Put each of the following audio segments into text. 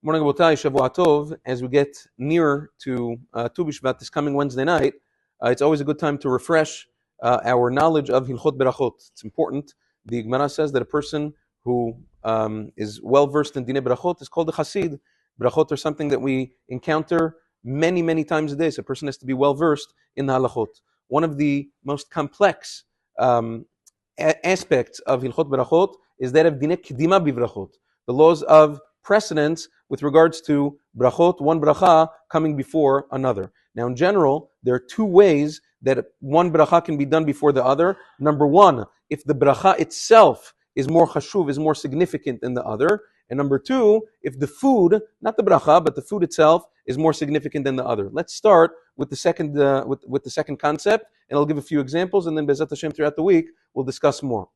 Morning, Rabotai, Shavua Tov. As we get nearer to Tu B'Shvat this coming Wednesday night, it's always a good time to refresh our knowledge of Hilchot Berachot. It's important. The Gemara says that a person who is well versed in Dinei Berachot is called a Chassid. Berachot are something that we encounter many, many times a day. So a person has to be well versed in the halachot. One of the most complex aspects of Hilchot Berachot is that of Dinei Kedima B'Berachot, the laws of precedence with regards to brachot, one bracha coming before another. Now, in general, there are two ways that one bracha can be done before the other. Number one, if the bracha itself is more chashuv, is more significant than the other. And number two, if the food, not the bracha, but the food itself is more significant than the other. Let's start with the second with the second concept, and I'll give a few examples, and then Be'ezrat Hashem throughout the week, we'll discuss more.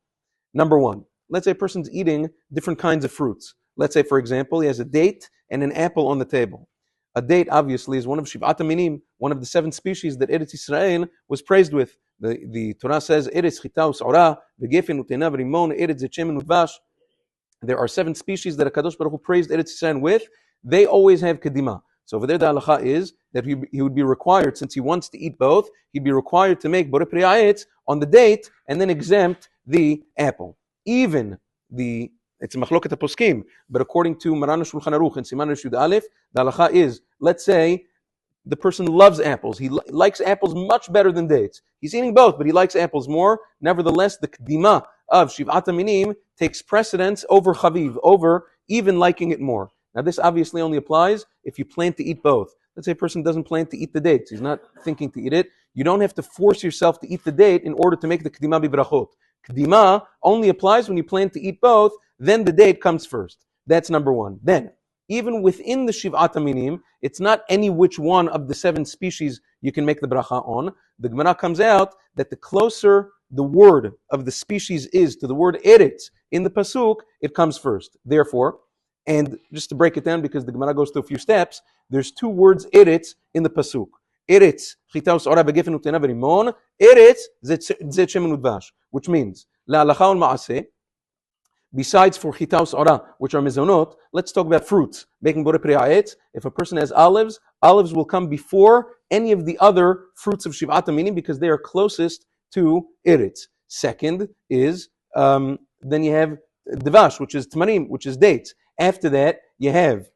Number one, let's say a person's eating different kinds of fruits. Let's say, for example, he has a date and an apple on the table. A date, obviously, is one of Shiv'at HaMinim, one of the 7 species that Eretz Yisrael was praised with. The Torah says, Eretz chita u's'ora, v'gefen u'tena v'rimon, Eretz zechemen u'dvash. There are 7 species that HaKadosh Baruch Hu praised Eretz Yisrael with. They always have kedima. So over there, the halacha is that he would be required, since he wants to eat both, he'd be required to make borei pri ha'etz on the date and then exempt the apple. Even it's a machloket poskim, but according to Maran Shulchan Aruch and Siman Reshud Aleph, the halacha is, let's say the person loves apples. He likes apples much better than dates. He's eating both, but he likes apples more. Nevertheless, the kedima of Shiv'at HaMinim takes precedence over chaviv, over even liking it more. Now, this obviously only applies if you plan to eat both. Let's say a person doesn't plan to eat the dates. He's not thinking to eat it. You don't have to force yourself to eat the date in order to make the kedima b'brachot. Kedima only applies when you plan to eat both, then the date comes first. That's number one. Then, even within the Shiv'at HaMinim, it's not any which one of the 7 species you can make the bracha on. The Gemara comes out that the closer the word of the species is to the word Eretz in the Pasuk, it comes first. Therefore, and just to break it down because the Gemara goes through a few steps, there's 2 words Eretz in the Pasuk. Eretz, chita u's'ora v'gefen u'tena v'rimon, Eretz zet shemen u'dvash, which means, la'alacha u'ma'aseh. Besides for chita u's'ora, which are mezonot, let's talk about fruits. Making borei pri ha'etz, if a person has olives, olives will come before any of the other fruits of Shiv'at HaMinim because they are closest to Eretz. Second is, then you have devash, which is tamarim, which is dates. After that, you have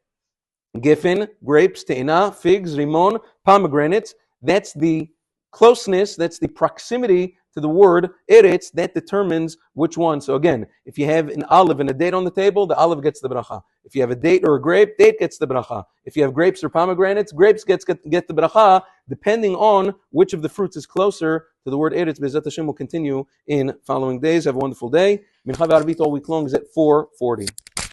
gefen, grapes, te'ina, figs, rimon, pomegranates. That's the closeness, that's the proximity to the word Eretz that determines which one. So again, if you have an olive and a date on the table, the olive gets the bracha. If you have a date or a grape, date gets the bracha. If you have grapes or pomegranates, grapes get the bracha, depending on which of the fruits is closer to the word Eretz. Be'ezrat Hashem will continue in following days. Have a wonderful day. Mincha v'arvit all week long is at 4:40.